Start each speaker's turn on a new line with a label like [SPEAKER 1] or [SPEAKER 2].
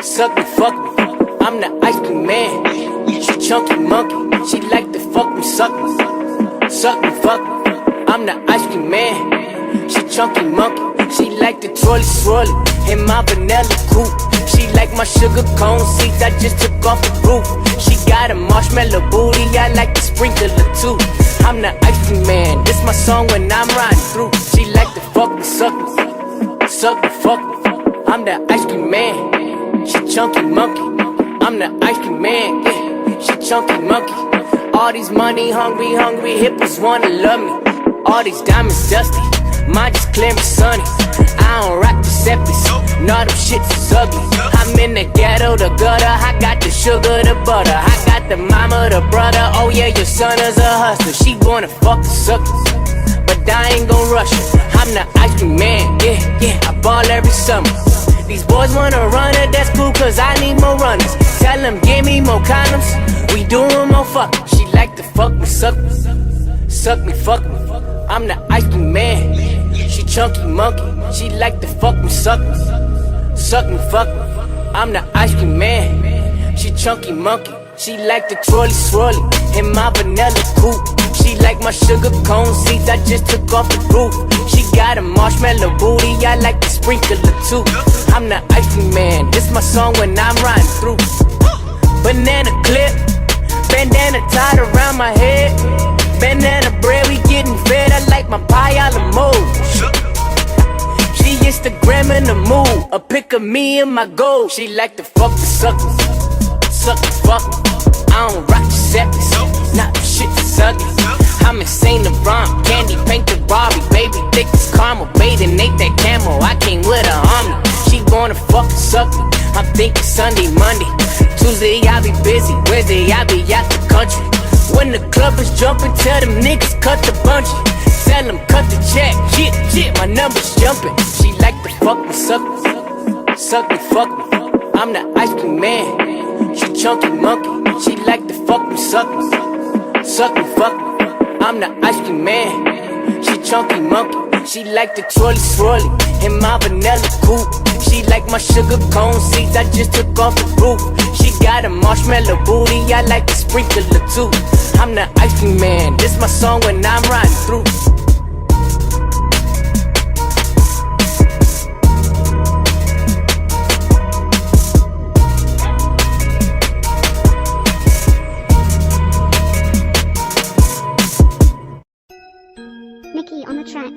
[SPEAKER 1] Suck me, fuck me, I'm the ice cream man. She chunky monkey, she like to fuck me, suck me. Suck me, fuck me, I'm the ice cream man. She chunky monkey, she like the trolley swirly in my vanilla coupe. She like my sugar cone seeds, I just took off the roof. She got a marshmallow booty, I like to sprinkle her too. I'm the ice cream man, this my song when I'm riding through. She like to fuck me, suck me, suck me, fuck me, I'm the ice cream man. She chunky monkey, I'm the ice cream man, yeah. She chunky monkey. All these money hungry hippos wanna love me. All these diamonds dusty, mine just clear and sunny. I don't rock Giuseppe's, no them shits is ugly. I'm in the ghetto, the gutter, I got the sugar, the butter. I got the mama, the brother, oh yeah, your son is a hustler. She wanna fuck the suckers, but I ain't gon' rush her. I'm the ice cream man, yeah, yeah, I ball every summer. These boys wanna run it, that's cool, cause I need more runners. Tell them, give me more condoms, we doing more fucking. She like to fuck me, suck me, suck me, fuck me, I'm the ice cream man. She chunky monkey, she like to fuck me, suck me, suck me, fuck me, I'm the ice cream man. She chunky monkey, she like the trolley swirly in my vanilla coupe. She like my sugar cone seeds, I just took off the roof. She got a marshmallow booty, I like to sprinkle her too. I'm the ice cream man, this my song when I'm riding through. Banana clip, bandana tied around my head. Banana bread, we getting fed, I like my pie a la mode. She Instagram in the mood, a pic of me and my gold. She like to fuck the suckers, suck the fuck me. I don't rock Giuseppe's, not the shit is ugly. I'm insane to rhyme, candy paint the Barbie. Baby, thick as caramel, bathing, ate that camel. I came with a army, she wanna fuck and suck me. I'm thinking Sunday, Monday, Tuesday I be busy, Wednesday I be out the country. When the club is jumping, tell them niggas cut the bungee. Tell them cut the check, shit, my number's jumping. She like to fuck me, suck me, suck me, fuck me, I'm the ice cream man. She chunky monkey, she like to fuck me, suck me, suck me, fuck me, I'm the ice cream man. She chunky monkey, she like the trolley swirly in my vanilla coupe. She like my sugar cone seeds, I just took off the roof. She got a marshmallow booty, I like to sprinkle her too. I'm the ice cream man, this my song when I'm riding through.
[SPEAKER 2] Nikki on the track.